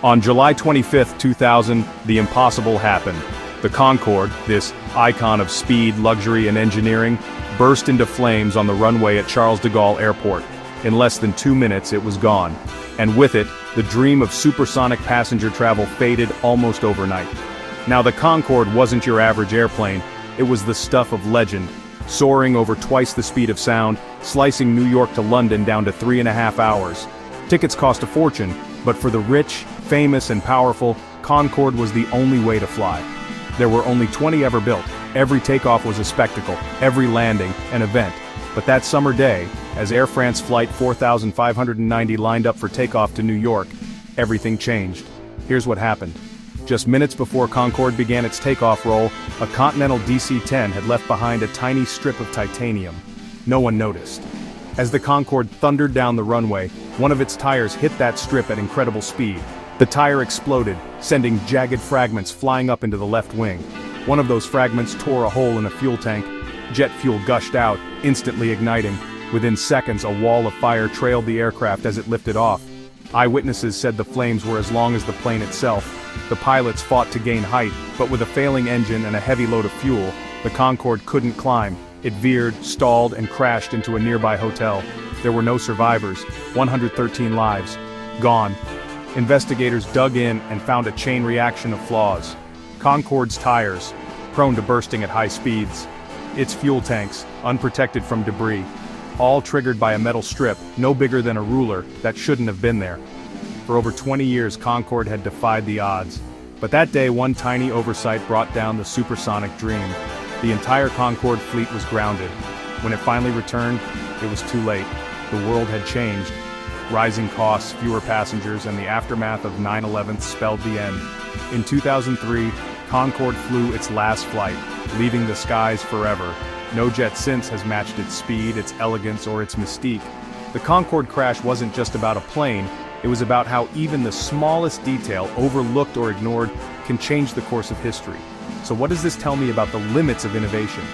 On July 25, 2000, the impossible happened. The Concorde, this icon of speed, luxury, and engineering, burst into flames on the runway at Charles de Gaulle Airport. In less than 2 minutes, it was gone. And with it, the dream of supersonic passenger travel faded almost overnight. Now, the Concorde wasn't your average airplane, it was the stuff of legend, soaring over twice the speed of sound, slicing New York to London down to 3.5 hours. Tickets cost a fortune, but for the rich, famous, and powerful, Concorde was the only way to fly. There were only 20 ever built. Every takeoff was a spectacle, every landing, an event. But that summer day, as Air France Flight 4590 lined up for takeoff to New York, everything changed. Here's what happened. Just minutes before Concorde began its takeoff roll, a Continental DC-10 had left behind a tiny strip of titanium. No one noticed. As the Concorde thundered down the runway, one of its tires hit that strip at incredible speed. The tire exploded, sending jagged fragments flying up into the left wing. One of those fragments tore a hole in a fuel tank. Jet fuel gushed out, instantly igniting. Within seconds, a wall of fire trailed the aircraft as it lifted off. Eyewitnesses said the flames were as long as the plane itself. The pilots fought to gain height, but with a failing engine and a heavy load of fuel, the Concorde couldn't climb. It veered, stalled, and crashed into a nearby hotel. There were no survivors, 113 lives gone. Investigators dug in and found a chain reaction of flaws. Concorde's tires, prone to bursting at high speeds. Its fuel tanks, unprotected from debris. All triggered by a metal strip, no bigger than a ruler, that shouldn't have been there. For over 20 years, Concorde had defied the odds. But that day, one tiny oversight brought down the supersonic dream. The entire Concorde fleet was grounded. When it finally returned, it was too late. The world had changed. Rising costs, fewer passengers, and the aftermath of 9/11 spelled the end. In 2003, Concorde flew its last flight, leaving the skies forever. No jet since has matched its speed, its elegance, or its mystique. The Concorde crash wasn't just about a plane, it was about how even the smallest detail, overlooked or ignored, can change the course of history. So what does this tell me about the limits of innovation?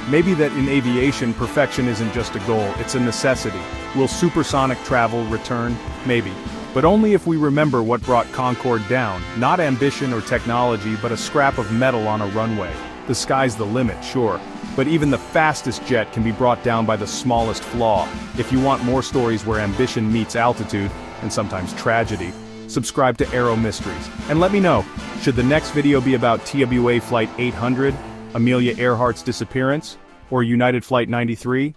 Maybe that in aviation, perfection isn't just a goal, it's a necessity. Will supersonic travel return? Maybe. But only if we remember what brought Concorde down, not ambition or technology, but a scrap of metal on a runway. The sky's the limit, sure. But even the fastest jet can be brought down by the smallest flaw. If you want more stories where ambition meets altitude, and sometimes tragedy, subscribe to AeroMysteries. And let me know, should the next video be about TWA Flight 800, Amelia Earhart's disappearance, or United Flight 93?